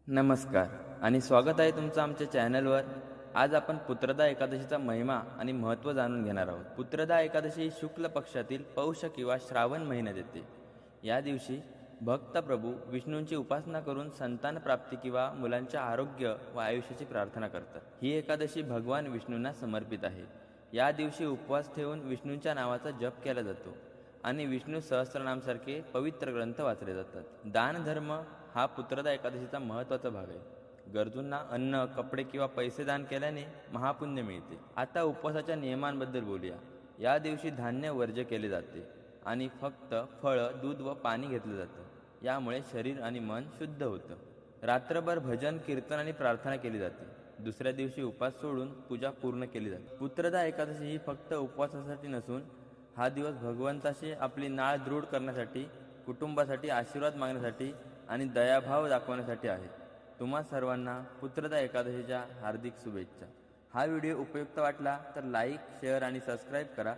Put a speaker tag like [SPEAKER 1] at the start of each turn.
[SPEAKER 1] नमस्कार आणि स्वागत आहे तुमचं आमच्या चॅनलवर। आज आपण पुत्रदा एकादशीचा महिमा आणि महत्त्व जाणून घेणार आहोत। पुत्रदा एकादशी ही शुक्ल पक्षातील पौष किंवा श्रावण महिन्यात येते। या दिवशी भक्त प्रभू विष्णूंची उपासना करून संतान प्राप्ती किंवा मुलांच्या आरोग्य व आयुष्याची प्रार्थना करतात। ही एकादशी भगवान विष्णूंना समर्पित आहे। या दिवशी उपवास ठेवून विष्णूंच्या नावाचा जप केला जातो आणि विष्णू सहस्त्रनामसारखे पवित्र ग्रंथ वाचले जातात। दान धर्म हा पुत्रदा एकादशीचा महत्त्वाचा भाग आहे। गरजूंना अन्न, कपडे किंवा पैसे दान केल्याने महापुण्य मिळते। आता उपवासाच्या नियमांबद्दल बोलूया। या दिवशी धान्य वर्ज्य केले जाते आणि फक्त फळं, दूध व पाणी घेतलं जातं। यामुळे शरीर आणि मन शुद्ध होतं। रात्रभर भजन, कीर्तन आणि प्रार्थना केली जाते। दुसऱ्या दिवशी उपवास सोडून पूजा पूर्ण केली जाते। पुत्रदा एकादशी ही फक्त उपवासासाठी नसून हा दिवस भगवंताशी आपली नाळ दृढ करण्यासाठी, कुटुंबासाठी आशीर्वाद मागण्यासाठी आणि दयाभाव दाखवण्यासाठी आहे। तुम्हा सर्वांना पुत्रदा एकादशीच्या हार्दिक शुभेच्छा। हा व्हिडिओ उपयुक्त वाटला तर लाईक, शेअर आणि सबस्क्राईब करा